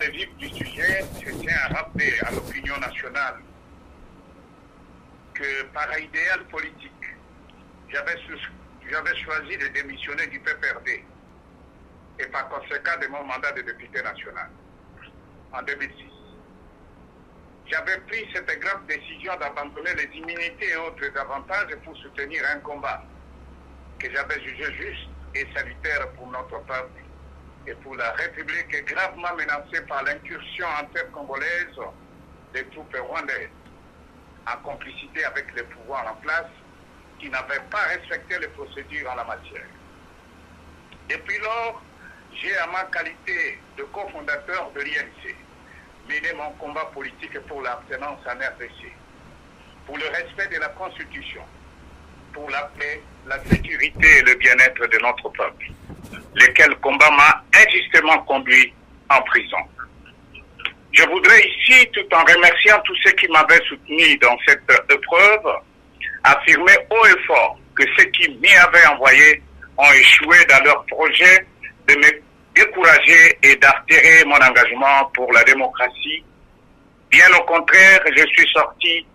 Le vif du sujet, je tiens à rappeler à l'opinion nationale que par idéal politique, j'avais choisi de démissionner du PPRD et par conséquent de mon mandat de député national en 2006. J'avais pris cette grave décision d'abandonner les immunités et autres avantages pour soutenir un combat que j'avais jugé juste et salutaire pour notre peuple et pour la République, gravement menacée par l'incursion intercongolaise des troupes rwandaises, en complicité avec les pouvoirs en place qui n'avaient pas respecté les procédures en la matière. Depuis lors, j'ai, à ma qualité de cofondateur de l'INC, mené mon combat politique pour l'abstenance en RDC, pour le respect de la Constitution, pour la paix, la sécurité et le bien-être de notre peuple, lequel combat m'a injustement conduit en prison. Je voudrais ici, tout en remerciant tous ceux qui m'avaient soutenu dans cette épreuve, affirmer haut et fort que ceux qui m'y avaient envoyé ont échoué dans leur projet de me décourager et d'altérer mon engagement pour la démocratie. Bien au contraire, je suis sorti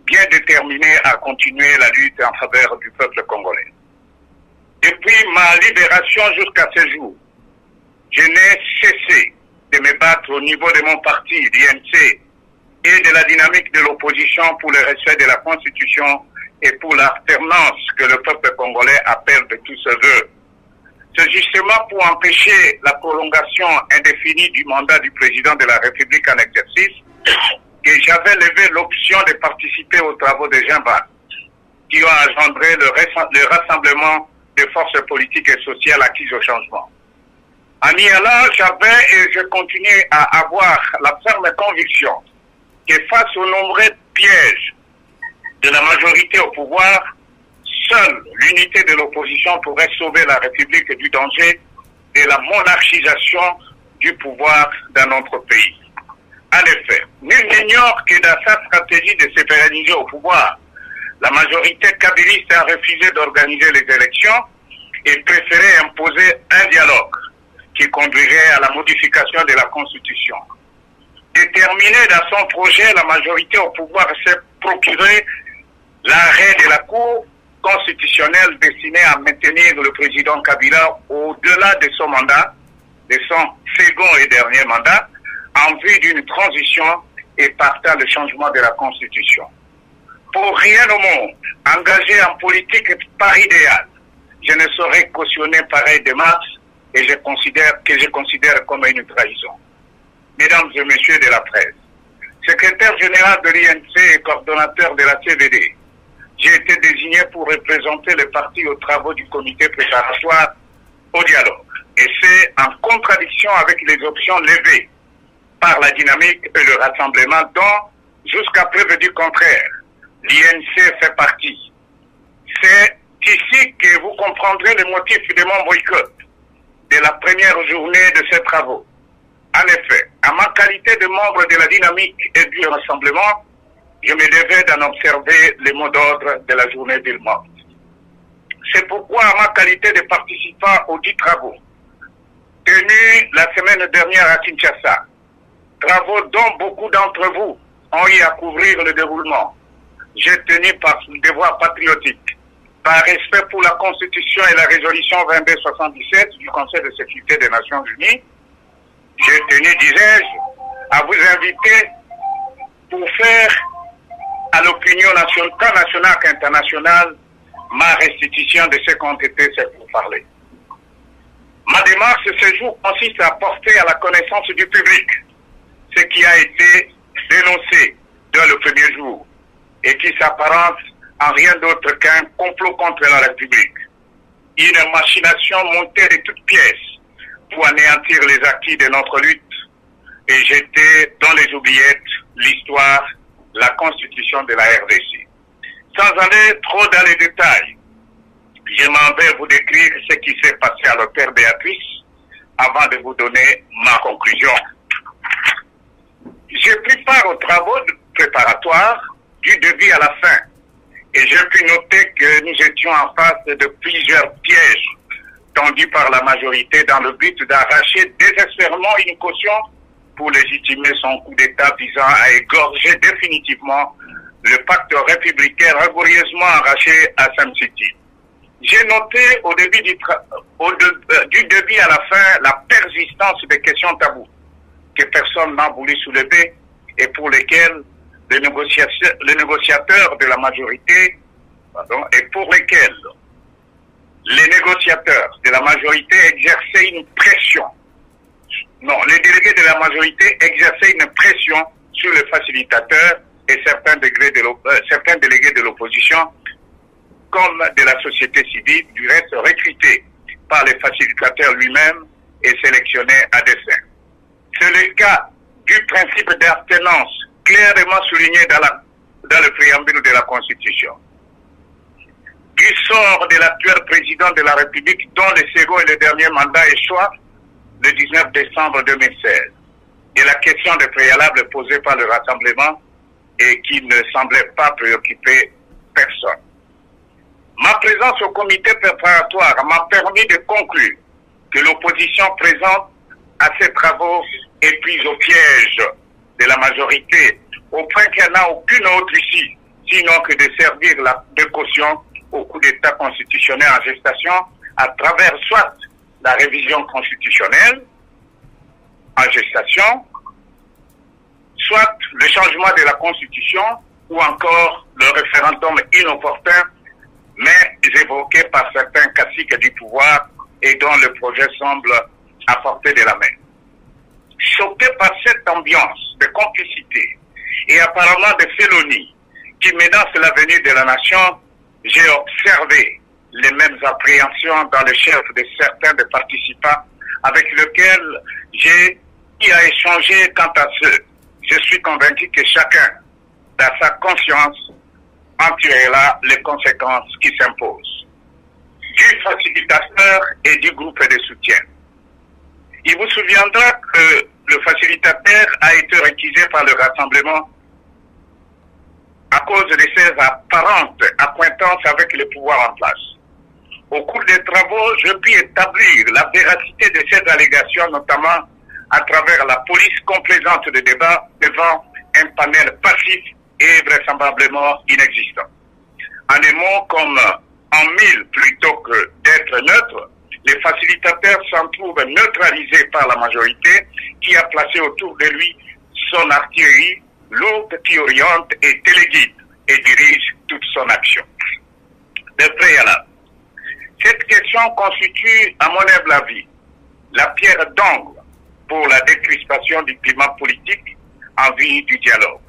bien déterminé à continuer la lutte en faveur du peuple congolais. Depuis ma libération jusqu'à ce jour, je n'ai cessé de me battre au niveau de mon parti, l'INC, et de la dynamique de l'opposition pour le respect de la Constitution et pour l'alternance que le peuple congolais appelle de tous ses voeux. C'est justement pour empêcher la prolongation indéfinie du mandat du président de la République en exercice que j'avais levé l'option de participer aux travaux de Jean-Baptiste qui ont engendré le rassemblement des forces politiques et sociales acquises au changement. En y allant, j'avais et je continue à avoir la ferme conviction que face aux nombreux pièges de la majorité au pouvoir, seule l'unité de l'opposition pourrait sauver la République du danger de la monarchisation du pouvoir dans notre pays. En effet, nul n'ignore que dans sa stratégie de se pérenniser au pouvoir, la majorité kabyliste a refusé d'organiser les élections et préféré imposer un dialogue qui conduirait à la modification de la Constitution. Déterminée dans son projet, la majorité au pouvoir s'est procuré l'arrêt de la Cour constitutionnelle destinée à maintenir le président Kabila au-delà de son mandat, de son second et dernier mandat, en vue d'une transition et partant le changement de la Constitution. Pour rien au monde, engagé en politique par idéal, je ne saurais cautionner pareille démarche et je considère comme une trahison. Mesdames et messieurs de la presse, secrétaire général de l'INC et coordonnateur de la CVD, j'ai été désigné pour représenter le parti aux travaux du comité préparatoire au dialogue. Et c'est en contradiction avec les options levées par la dynamique et le rassemblement dont, jusqu'à preuve du contraire, l'INC fait partie. C'est ici que vous comprendrez le motif de mon boycott de la première journée de ces travaux. En effet, à ma qualité de membre de la dynamique et du rassemblement, je me devais d'en observer les mots d'ordre de la journée du monde. C'est pourquoi, à ma qualité de participant aux 10 travaux, tenus la semaine dernière à Kinshasa, travaux dont beaucoup d'entre vous ont eu à couvrir le déroulement, j'ai tenu par devoir patriotique, par respect pour la Constitution et la résolution 2277 du Conseil de sécurité des Nations Unies, j'ai tenu, disais-je, à vous inviter pour faire à l'opinion nationale, tant nationale qu'internationale, ma restitution de ce qu'ont été ces pourparlers. Ma démarche ce jour consiste à porter à la connaissance du public ce qui a été dénoncé dès le premier jour et qui s'apparente en rien d'autre qu'un complot contre la République. Une machination montée de toutes pièces pour anéantir les acquis de notre lutte et jeter dans les oubliettes l'histoire, la constitution de la RDC. Sans aller trop dans les détails, je m'en vais vous décrire ce qui s'est passé à l'hôtel Béatrice avant de vous donner ma conclusion. J'ai pris part aux travaux préparatoires du début à la fin et j'ai pu noter que nous étions en face de plusieurs pièges tendus par la majorité dans le but d'arracher désespérément une caution pour légitimer son coup d'État visant à égorger définitivement le pacte républicain rigoureusement arraché à Sam City. J'ai noté au début du début à la fin la persistance des questions taboues que personne n'a voulu soulever et pour lesquelles les négociateurs de la majorité, et pour lesquels les négociateurs de la majorité exerçaient une pression. Non, les délégués de la majorité exerçaient une pression sur les facilitateurs et certains délégués de l'opposition, comme de la société civile, du reste recrutés par les facilitateurs lui-même et sélectionnés à dessein. C'est le cas du principe d'abstenance clairement souligné dans le préambule de la Constitution, du sort de l'actuel président de la République dont le second et le dernier mandat échoua le 19 décembre 2016, et la question de préalable posée par le Rassemblement et qui ne semblait pas préoccuper personne. Ma présence au comité préparatoire m'a permis de conclure que l'opposition présente à ces travaux est prise au piège de la majorité, au point qu'elle n'a aucune autre issue, sinon que de servir de caution au coup d'État constitutionnel en gestation à travers soit la révision constitutionnelle en gestation, soit le changement de la Constitution ou encore le référendum inopportun, mais évoqué par certains caciques du pouvoir et dont le projet semble à portée de la main. Choqué par cette ambiance de complicité et apparemment de félonie qui menace l'avenir de la nation, j'ai observé les mêmes appréhensions dans le chef de certains des participants avec lesquels j'ai eu à échanger quant à ceux. Je suis convaincu que chacun, dans sa conscience, en tirera les conséquences qui s'imposent. Du facilitateur et du groupe de soutien. Il vous souviendra que le facilitateur a été réquisé par le Rassemblement à cause de ses apparentes accointances avec le pouvoir en place. Au cours des travaux, je puis établir la véracité de ces allégations, notamment à travers la police complaisante de débat devant un panel passif et vraisemblablement inexistant. En un mot, comme en mille plutôt que d'être neutre, les facilitateurs s'en trouvent neutralisés par la majorité qui a placé autour de lui son artillerie lourde qui oriente et téléguide et dirige toute son action. De préalable. Cette question constitue, à mon humble avis, la pierre d'angle pour la décrispation du climat politique en vue du dialogue.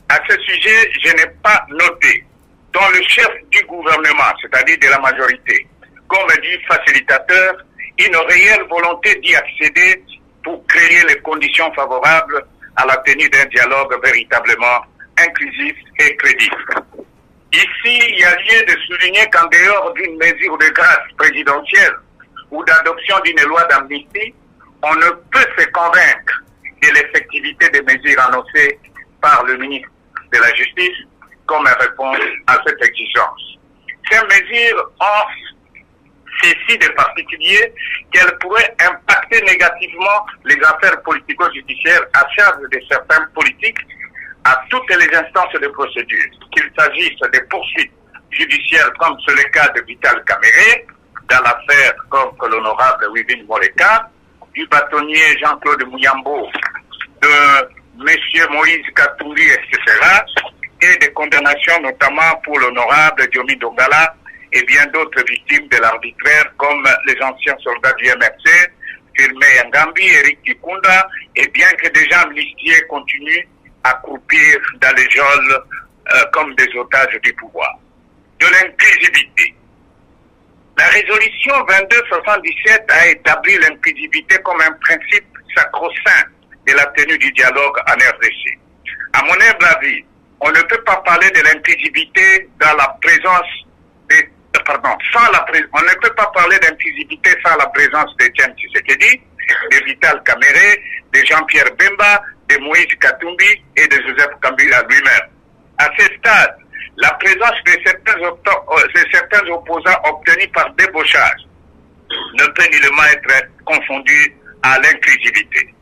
À ce sujet, je n'ai pas noté dont le chef du gouvernement, c'est-à-dire de la majorité, comme dit facilitateur, une réelle volonté d'y accéder pour créer les conditions favorables à la tenue d'un dialogue véritablement inclusif et crédible. Ici, il y a lieu de souligner qu'en dehors d'une mesure de grâce présidentielle ou d'adoption d'une loi d'amnistie, on ne peut se convaincre de l'effectivité des mesures annoncées par le ministre de la Justice comme réponse à cette exigence. Ces mesures ont ceci de particulier qu'elles pourraient impacter négativement les affaires politico-judiciaires à charge de certains politiques à toutes les instances de procédure, qu'il s'agisse des poursuites judiciaires comme c'est le cas de Vital Kamere, dans l'affaire contre l'honorable Wivine Moleka, du bâtonnier Jean-Claude Mouyambo, de M. Moïse Katumbi, etc., et des condamnations notamment pour l'honorable Diomi Dongala et bien d'autres victimes de l'arbitraire comme les anciens soldats du MRC, Firme Yangambi, Eric Kikunda, et bien que des gens amnistiés continuent à croupir dans les geôles comme des otages du pouvoir. De l'inclusivité. La résolution 2277 a établi l'inclusivité comme un principe sacro-saint de la tenue du dialogue en RDC. À mon humble avis, on ne peut pas parler de l'inclusivité dans la présence on ne peut pas parler d'inclusivité sans la présence d'Etienne Tshisekedi, de Vital Kamere, de Jean-Pierre Bemba, de Moïse Katumbi et de Joseph Kabila lui-même. À ce stade, la présence de certains opposants obtenus par débauchage ne peut nullement être confondue à l'inclusivité.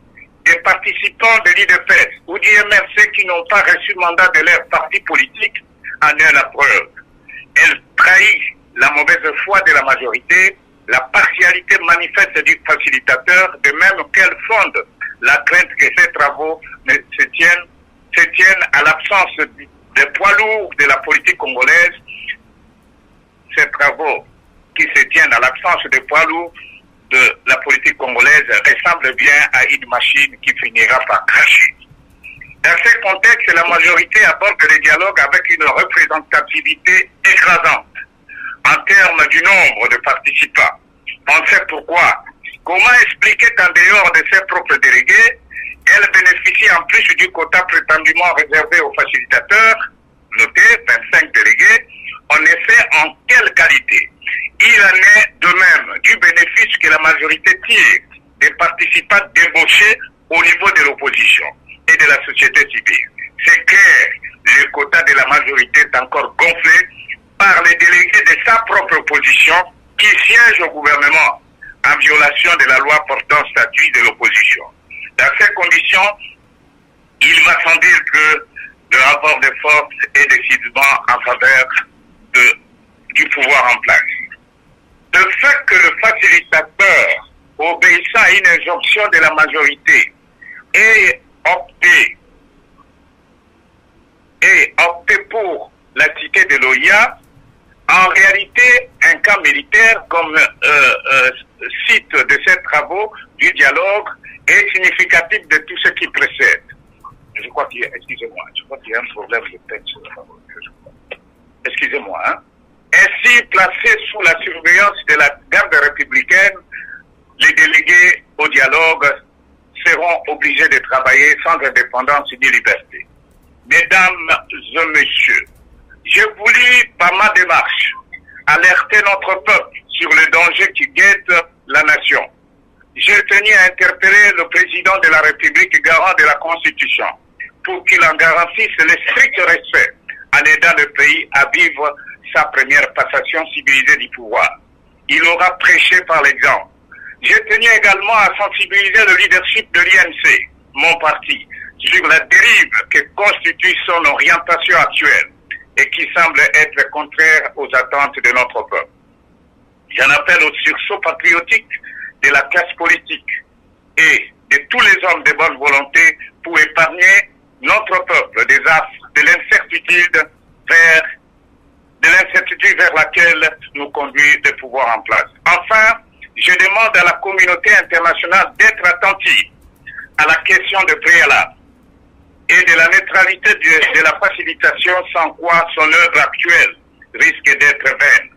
des participants de l'IDPS ou du MRC qui n'ont pas reçu mandat de leur parti politique en est la preuve. Elle trahit la mauvaise foi de la majorité, la partialité manifeste du facilitateur, de même qu'elle fonde la crainte que ces travaux se tiennent à l'absence des poids lourds de la politique congolaise. Ces travaux qui se tiennent à l'absence des poids lourds de la politique congolaise ressemblent bien à une machine qui finira par cracher. Dans ce contexte, la majorité aborde le dialogue avec une représentativité écrasante en termes du nombre de participants. On sait pourquoi. Comment expliquer qu'en dehors de ses propres délégués, elle bénéficie en plus du quota prétendument réservé aux facilitateurs, noté 25 délégués, en effet, en quelle qualité? Il en est de même du bénéfice que la majorité tire des participants débauchés au niveau de l'opposition et de la société civile. C'est clair, le quota de la majorité est encore gonflé par les délégués de sa propre opposition qui siègent au gouvernement en violation de la loi portant statut de l'opposition. Dans ces conditions, il va sans dire que le rapport de force est décidément en faveur du pouvoir en place. Le fait que le facilitateur, obéissant à une injonction de la majorité, ait opté pour la cité de l'OIA, en réalité, un camp militaire comme site de ces travaux du dialogue est significatif de tout ce qui précède. Je crois qu'il y a, excusez-moi, je crois qu'il y a un problème de texte. Excusez-moi, hein. Ainsi, placés sous la surveillance de la garde républicaine, les délégués au dialogue seront obligés de travailler sans indépendance ni liberté. Mesdames et messieurs, j'ai voulu, par ma démarche, alerter notre peuple sur le danger qui guette la nation. J'ai tenu à interpeller le président de la République, garant de la Constitution, pour qu'il en garantisse le strict respect en aidant le pays à vivre sa première passation civilisée du pouvoir. Il aura prêché par l'exemple. J'ai tenu également à sensibiliser le leadership de l'INC, mon parti, sur la dérive que constitue son orientation actuelle et qui semble être contraire aux attentes de notre peuple. J'en appelle au sursaut patriotique de la classe politique et de tous les hommes de bonne volonté pour épargner notre peuple des affres de l'incertitude vers laquelle nous conduit le pouvoir en place. Enfin, je demande à la communauté internationale d'être attentive à la question de préalable et de la neutralité de la facilitation sans quoi son œuvre actuelle risque d'être vaine.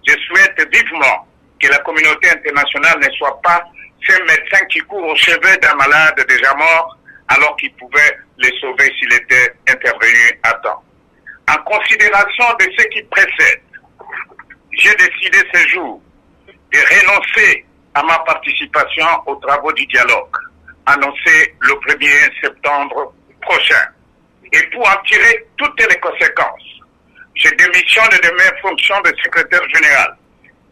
Je souhaite vivement que la communauté internationale ne soit pas ce médecin qui court aux cheveux d'un malade déjà mort alors qu'il pouvait le sauver s'il était intervenu à temps. En considération de ce qui précède, j'ai décidé ce jour de renoncer à ma participation aux travaux du dialogue, annoncé le 1er septembre prochain. Et pour en tirer toutes les conséquences, je démissionne de mes fonctions de secrétaire général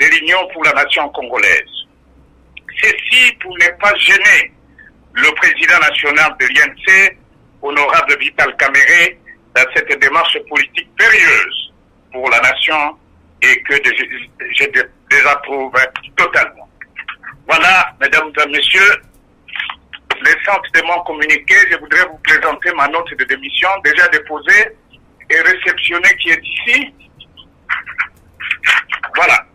de l'Union pour la nation congolaise. Ceci pour ne pas gêner le président national de l'INC, honorable Vital Kamerhe, dans cette démarche politique périlleuse pour la nation et que je désapprouve totalement. Voilà, mesdames et messieurs, l'essence de mon communiqué, je voudrais vous présenter ma note de démission déjà déposée et réceptionnée qui est ici. Voilà.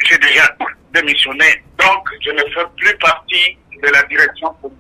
J'ai déjà démissionné, donc je ne fais plus partie de la direction politique